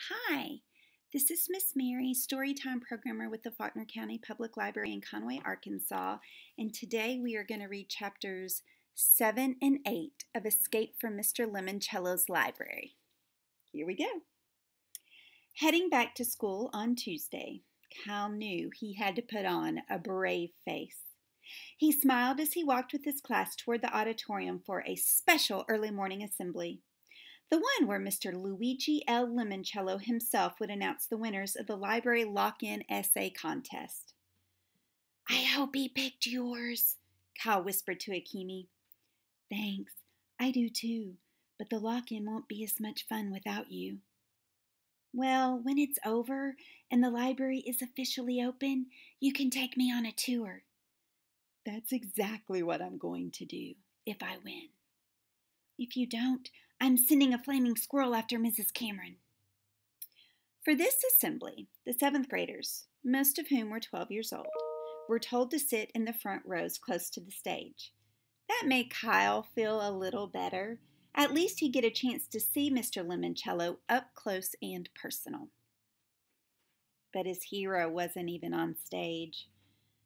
Hi, this is Miss Mary, Storytime Programmer with the Faulkner County Public Library in Conway, Arkansas, and today we are going to read chapters 7 and 8 of Escape from Mr. Lemoncello's Library. Here we go. Heading back to school on Tuesday, Cal knew he had to put on a brave face. He smiled as he walked with his class toward the auditorium for a special early morning assembly. The one where Mr. Luigi L. Lemoncello himself would announce the winners of the library lock-in essay contest. "I hope he picked yours," Cal whispered to Akemi. "Thanks, I do too, but the lock-in won't be as much fun without you." "Well, when it's over and the library is officially open, you can take me on a tour." "That's exactly what I'm going to do, if I win." "If you don't, I'm sending a flaming squirrel after Mrs. Cameron." For this assembly, the 7th graders, most of whom were 12 years old, were told to sit in the front rows close to the stage. That made Kyle feel a little better. At least he'd get a chance to see Mr. Lemoncello up close and personal. But his hero wasn't even on stage.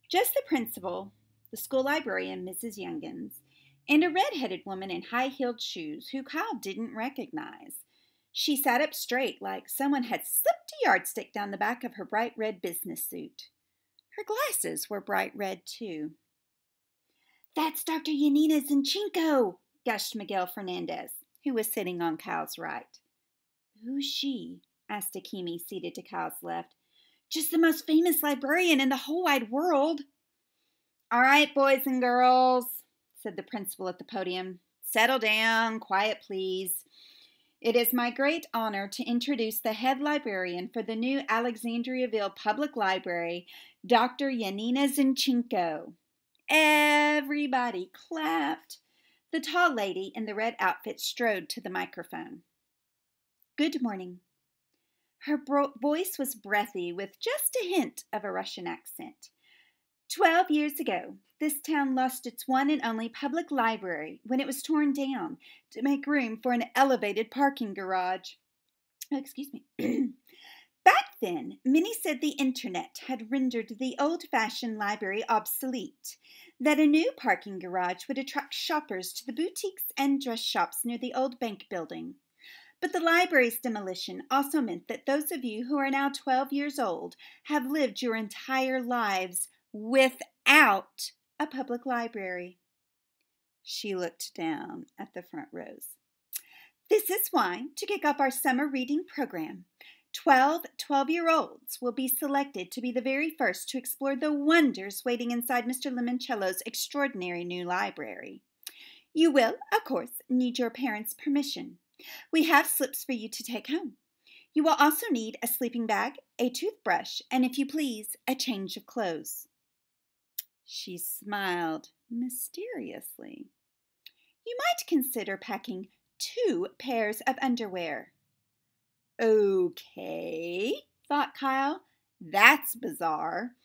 Just the principal, the school librarian, Mrs. Youngins, and a red-headed woman in high-heeled shoes who Kyle didn't recognize. She sat up straight like someone had slipped a yardstick down the back of her bright red business suit. Her glasses were bright red, too. "That's Dr. Yanina Zinchenko," gushed Miguel Fernandez, who was sitting on Kyle's right. "Who's she?" asked Akemi, seated to Kyle's left. "Just the most famous librarian in the whole wide world." "All right, boys and girls," said the principal at the podium. "Settle down, quiet please. It is my great honor to introduce the head librarian for the new Alexandriaville Public Library, Dr. Yanina Zinchenko." Everybody clapped. The tall lady in the red outfit strode to the microphone. "Good morning." Her voice was breathy with just a hint of a Russian accent. 12 years ago, this town lost its one and only public library when it was torn down to make room for an elevated parking garage. Excuse me. Back then, many said the internet had rendered the old-fashioned library obsolete, that a new parking garage would attract shoppers to the boutiques and dress shops near the old bank building. But the library's demolition also meant that those of you who are now 12 years old have lived your entire lives without a public library. She looked down at the front rows. This is why, to kick off our summer reading program, 12 12-year-olds will be selected to be the very first to explore the wonders waiting inside Mr. Lemoncello's extraordinary new library. You will, of course, need your parents' permission. We have slips for you to take home. You will also need a sleeping bag, a toothbrush, and, if you please, a change of clothes. She smiled mysteriously. You might consider packing 2 pairs of underwear. Okay, thought Kyle. That's bizarre.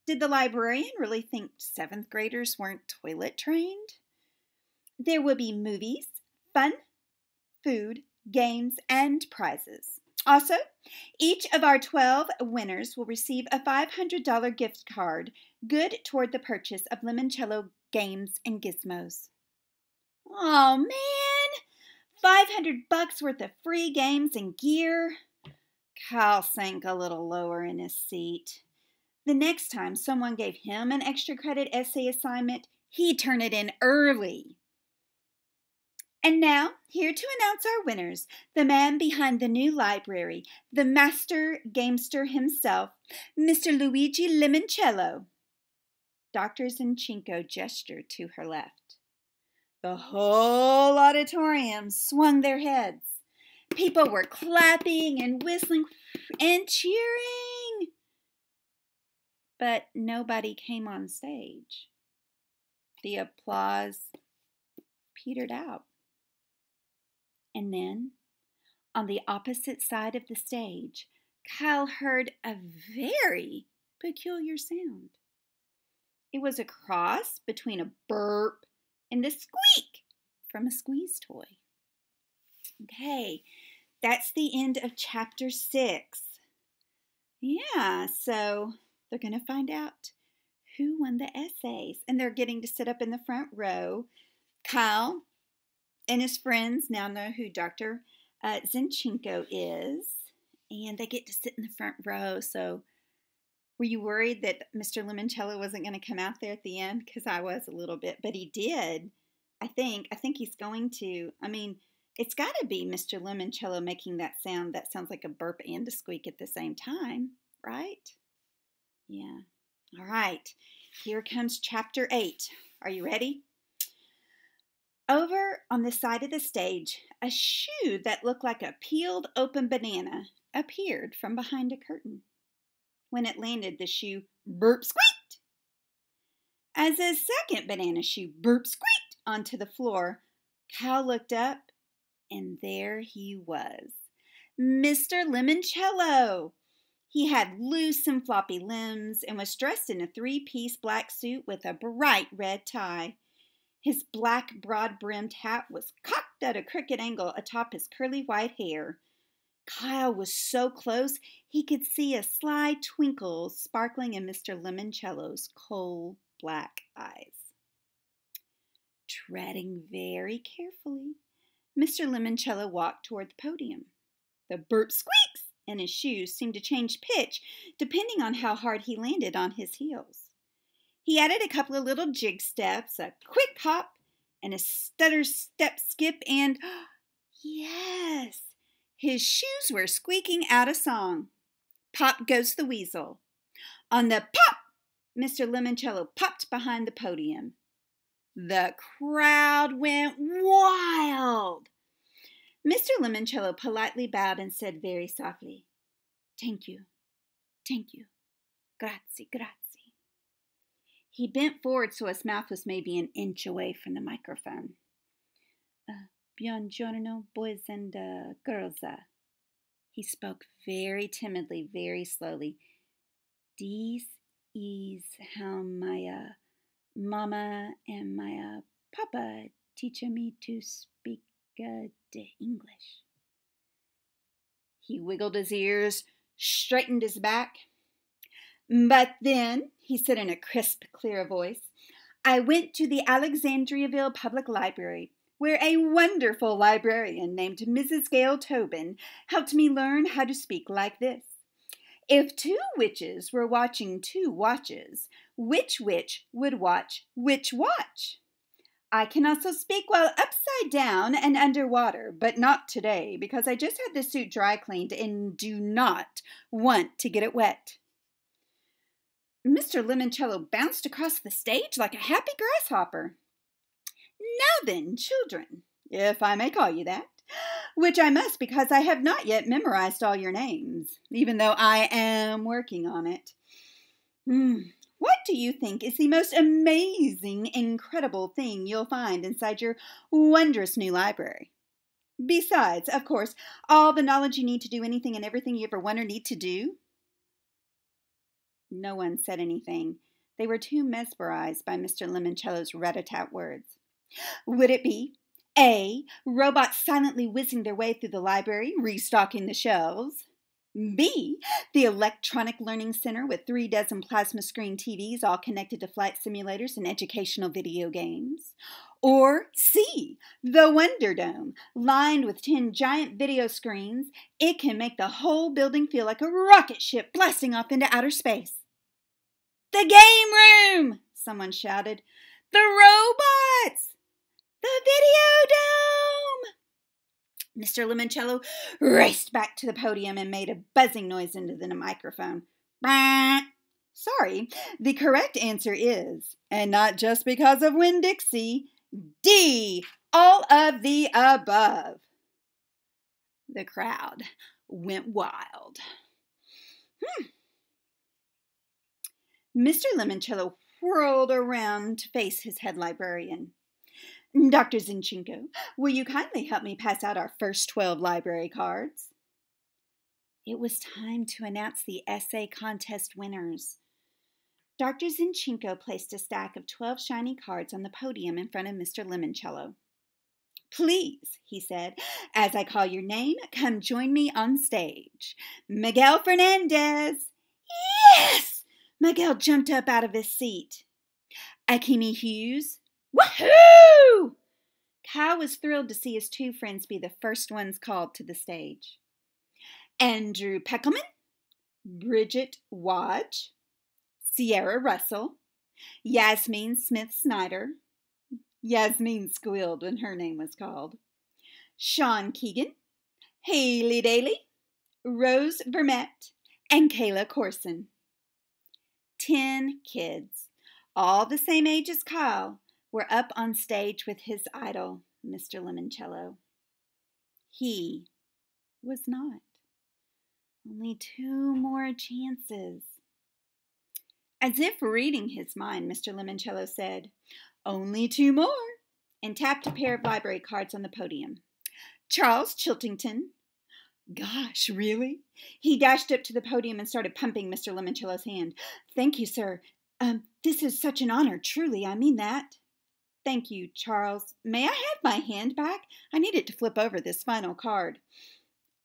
Did the librarian really think 7th graders weren't toilet trained? There will be movies, fun, food, games, and prizes. Also, each of our 12 winners will receive a $500 gift card, good toward the purchase of Lemoncello games and gizmos. Oh man, $500 worth of free games and gear. Kyle sank a little lower in his seat. The next time someone gave him an extra credit essay assignment, he'd turn it in early. And now, here to announce our winners, the man behind the new library, the master gamester himself, Mr. Luigi Lemoncello. Dr. Zinchenko gestured to her left. The whole auditorium swung their heads. People were clapping and whistling and cheering. But nobody came on stage. The applause petered out. And then, on the opposite side of the stage, Kyle heard a very peculiar sound. It was a cross between a burp and the squeak from a squeeze toy. Okay, That's the end of chapter 6. Yeah, so they're going to find out who won the essays, and they're getting to sit up in the front row. Kyle and his friends now know who Dr. Zinchenko is, and they get to sit in the front row. So were you worried that Mr. Lemoncello wasn't going to come out there at the end? Because I was a little bit, but he did. I think he's going to. I mean, it's got to be Mr. Lemoncello making that sound that sounds like a burp and a squeak at the same time, right? Yeah. All right. Here comes chapter 8. Are you ready? Over on the side of the stage, a shoe that looked like a peeled open banana appeared from behind a curtain. When it landed, the shoe burp squeaked. As a second banana shoe burp squeaked onto the floor, Cal looked up, and there he was, Mr. Lemoncello. He had loose and floppy limbs and was dressed in a three-piece black suit with a bright red tie. His black, broad-brimmed hat was cocked at a crooked angle atop his curly white hair. Kyle was so close he could see a sly twinkle sparkling in Mr. Lemoncello's coal black eyes. Treading very carefully, Mr. Lemoncello walked toward the podium. The burp squeaks in his shoes seemed to change pitch depending on how hard he landed on his heels. He added a couple of little jig steps, a quick hop, and a stutter step skip, and yes, his shoes were squeaking out a song. Pop goes the weasel. On the pop, Mr. Lemoncello popped behind the podium. The crowd went wild. Mr. Lemoncello politely bowed and said very softly, "Thank you, grazie, grazie." He bent forward so his mouth was maybe an inch away from the microphone. Buongiorno, boys and girls. He spoke very timidly, very slowly. This is how my mama and my papa teach me to speak the English. He wiggled his ears, straightened his back. But then, he said in a crisp, clear voice, I went to the Alexandriaville Public Library, where a wonderful librarian named Mrs. Gail Tobin helped me learn how to speak like this. If two witches were watching two watches, which witch would watch which watch? I can also speak while upside down and underwater, but not today because I just had the suit dry cleaned and do not want to get it wet. Mr. Lemoncello bounced across the stage like a happy grasshopper. Now then, children, if I may call you that, which I must because I have not yet memorized all your names, even though I am working on it. What do you think is the most amazing, incredible thing you'll find inside your wondrous new library? Besides, of course, all the knowledge you need to do anything and everything you ever want or need to do? No one said anything. They were too mesmerized by Mr. Lemoncello's rat-a-tat words. Would it be A, robots silently whizzing their way through the library, restocking the shelves? B, the electronic learning center with 3 dozen plasma screen TVs all connected to flight simulators and educational video games? Or C, the Wonder Dome, lined with 10 giant video screens. It can make the whole building feel like a rocket ship blasting off into outer space. The game room, someone shouted. The robots! The video dome! Mr. Lemoncello raced back to the podium and made a buzzing noise into the microphone. Sorry, the correct answer is, and not just because of Winn-Dixie, D, all of the above. The crowd went wild. Mr. Lemoncello whirled around to face his head librarian. Dr. Zinchenko, will you kindly help me pass out our first 12 library cards? It was time to announce the essay contest winners. Dr. Zinchenko placed a stack of 12 shiny cards on the podium in front of Mr. Lemoncello. Please, he said, as I call your name, come join me on stage. Miguel Fernandez. Yes! Miguel jumped up out of his seat. Akimi Hughes. Woohoo! Kyle was thrilled to see his two friends be the first ones called to the stage. Andrew Peckelman, Bridget Wadge, Sierra Russell, Yasmin Smith-Snyder. Yasmin squealed when her name was called. Sean Keegan, Haley Daly, Rose Vermette, and Kayla Corson. 10 kids, all the same age as Kyle, were up on stage with his idol, Mr. Lemoncello. He was not. Only 2 more chances. As if reading his mind, Mr. Lemoncello said, "Only 2 more," and tapped a pair of library cards on the podium. Charles Chiltington. Gosh, really? He dashed up to the podium and started pumping Mr. Lemoncello's hand. "Thank you, sir. This is such an honor, truly, I mean that." "Thank you, Charles. May I have my hand back? I need it to flip over this final card."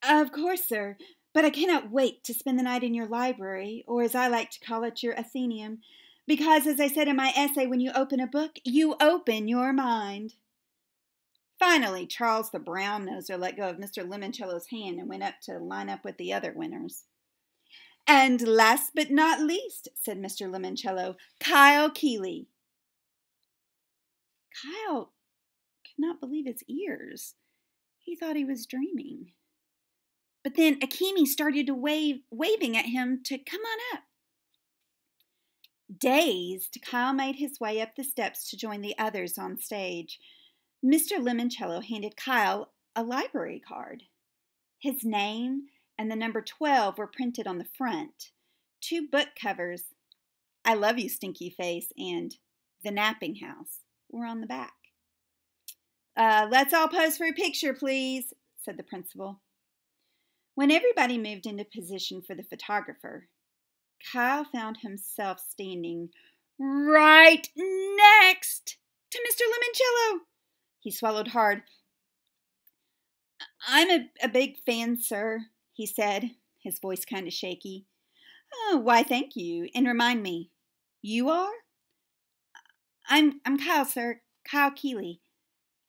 "Of course, sir. But I cannot wait to spend the night in your library, or as I like to call it, your Athenaeum, because, as I said in my essay, when you open a book, you open your mind." Finally, Charles the Brown-Noser let go of Mr. Lemoncello's hand and went up to line up with the other winners. "And last but not least," said Mr. Lemoncello, "Kyle Keeley." Kyle could not believe his ears. He thought he was dreaming. But then Akimi started to waving at him to come on up. Dazed, Kyle made his way up the steps to join the others on stage. Mr. Lemoncello handed Kyle a library card. His name and the number 12 were printed on the front. 2 book covers, "I Love You, Stinky Face," and "The Napping House," were on the back. Let's all pose for a picture, please," said the principal. When everybody moved into position for the photographer, Kyle found himself standing right next to Mr. Lemoncello. He swallowed hard. "I'm a big fan, sir," he said, his voice kind of shaky. "Oh, why, thank you. And remind me, you are?" I'm Kyle, sir. Kyle Keeley."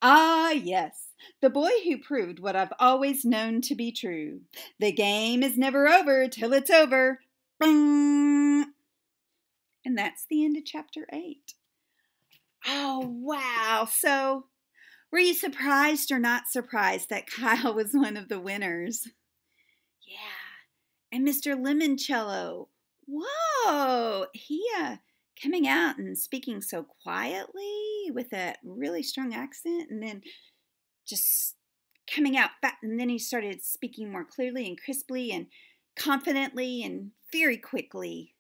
"Ah, yes, the boy who proved what I've always known to be true. The game is never over till it's over." Bing! And that's the end of chapter 8. Oh, wow. So, were you surprised or not surprised that Kyle was one of the winners? Yeah. And Mr. Lemoncello, whoa, he coming out and speaking so quietly with a really strong accent, and then just coming out fast, and then he started speaking more clearly and crisply and confidently and very quickly.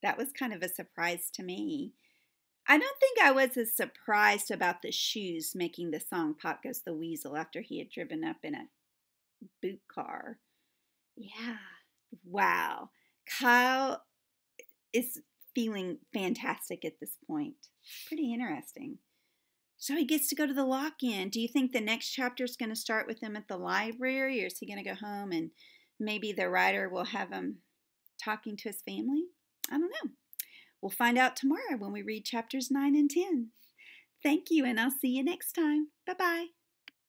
That was kind of a surprise to me. I don't think I was as surprised about the shoes making the song "Pop Goes the Weasel" after he had driven up in a boot car. Yeah, wow. Kyle is feeling fantastic at this point. Pretty interesting. So he gets to go to the lock-in. Do you think the next chapter is going to start with him at the library, or is he going to go home and maybe the writer will have him talking to his family? I don't know. We'll find out tomorrow when we read chapters 9 and 10. Thank you, and I'll see you next time. Bye-bye.